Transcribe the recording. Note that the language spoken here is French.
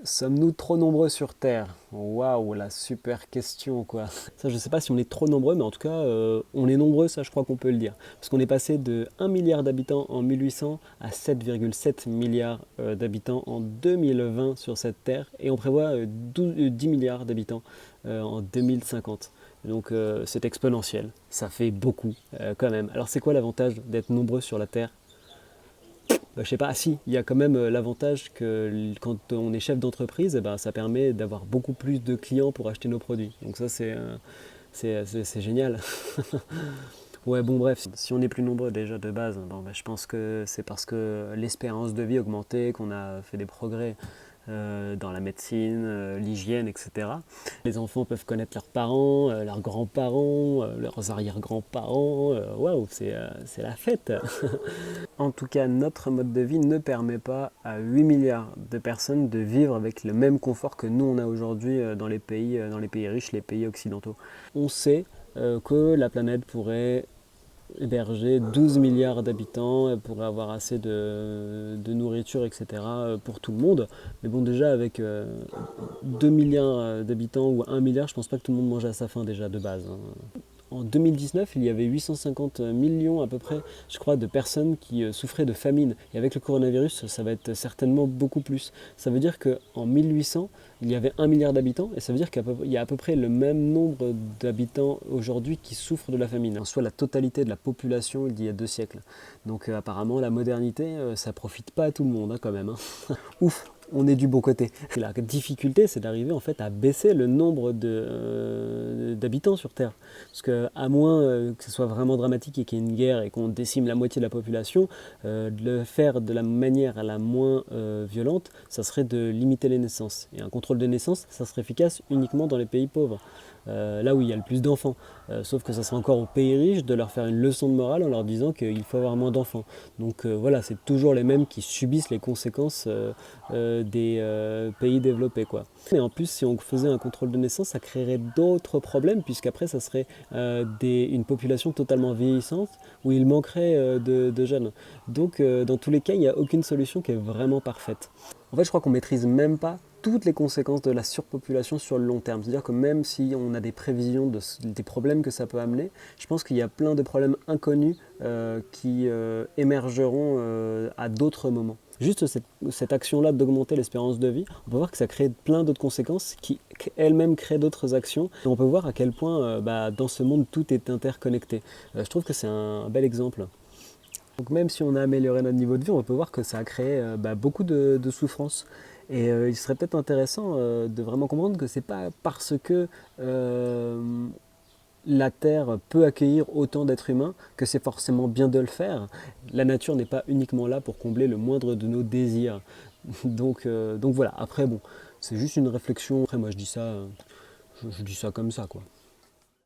Sommes-nous trop nombreux sur Terre? Waouh, la super question quoi. Ça, je sais pas si on est trop nombreux, mais en tout cas, on est nombreux, ça je crois qu'on peut le dire. Parce qu'on est passé de 1 milliard d'habitants en 1800 à 7,7 milliards d'habitants en 2020 sur cette Terre. Et on prévoit 10 milliards d'habitants en 2050. Donc c'est exponentiel. Ça fait beaucoup quand même. Alors c'est quoi l'avantage d'être nombreux sur la Terre? Je sais pas, si, il y a quand même l'avantage que quand on est chef d'entreprise, eh ben, ça permet d'avoir beaucoup plus de clients pour acheter nos produits. Donc ça, c'est génial. Ouais, bon, bref, si on est plus nombreux déjà de base, bon, bah, je pense que c'est parce que l'espérance de vie a augmenté, qu'on a fait des progrès dans la médecine, l'hygiène, etc. Les enfants peuvent connaître leurs parents, leurs grands-parents, leurs arrière-grands-parents. Waouh, c'est la fête. En tout cas, notre mode de vie ne permet pas à 8 milliards de personnes de vivre avec le même confort que nous on a aujourd'hui dans les pays riches, les pays occidentaux. On sait que la planète pourrait héberger 12 milliards d'habitants, elle pourrait avoir assez de nourriture, etc. pour tout le monde. Mais bon, déjà avec 2 milliards d'habitants ou 1 milliard, je pense pas que tout le monde mange à sa faim déjà de base, hein. En 2019, il y avait 850 millions à peu près, je crois, de personnes qui souffraient de famine. Et avec le coronavirus, ça va être certainement beaucoup plus. Ça veut dire qu'en 1800, il y avait 1 milliard d'habitants, et ça veut dire qu'il y a à peu près le même nombre d'habitants aujourd'hui qui souffrent de la famine, soit la totalité de la population d'il y a 2 siècles. Donc apparemment, la modernité, ça profite pas à tout le monde hein, quand même, hein. Ouf, on est du bon côté. La difficulté, c'est d'arriver en fait à baisser le nombre d'habitants sur Terre. Parce que à moins que ce soit vraiment dramatique et qu'il y ait une guerre et qu'on décime la moitié de la population, de le faire de la manière la moins violente, ça serait de limiter les naissances. Et un contrôle de naissance, ça serait efficace uniquement dans les pays pauvres. Là où il y a le plus d'enfants. Sauf que ça serait encore aux pays riches de leur faire une leçon de morale en leur disant qu'il faut avoir moins d'enfants. Donc voilà, c'est toujours les mêmes qui subissent les conséquences des pays développés, quoi. Et en plus, si on faisait un contrôle de naissance, ça créerait d'autres problèmes, puisqu'après, ça serait une population totalement vieillissante où il manquerait de jeunes. Donc dans tous les cas, il n'y a aucune solution qui est vraiment parfaite. En fait, je crois qu'on maîtrise même pas toutes les conséquences de la surpopulation sur le long terme. C'est-à-dire que même si on a des prévisions des problèmes que ça peut amener, je pense qu'il y a plein de problèmes inconnus qui émergeront à d'autres moments. Juste cette action-là d'augmenter l'espérance de vie, on peut voir que ça crée plein d'autres conséquences qui elles-mêmes créent d'autres actions. Et on peut voir à quel point dans ce monde tout est interconnecté. Je trouve que c'est un bel exemple. Donc même si on a amélioré notre niveau de vie, on peut voir que ça a créé beaucoup de souffrance. Et il serait peut-être intéressant de vraiment comprendre que c'est pas parce que la Terre peut accueillir autant d'êtres humains que c'est forcément bien de le faire. La nature n'est pas uniquement là pour combler le moindre de nos désirs. Donc voilà, après bon, c'est juste une réflexion. Après moi je dis ça comme ça quoi.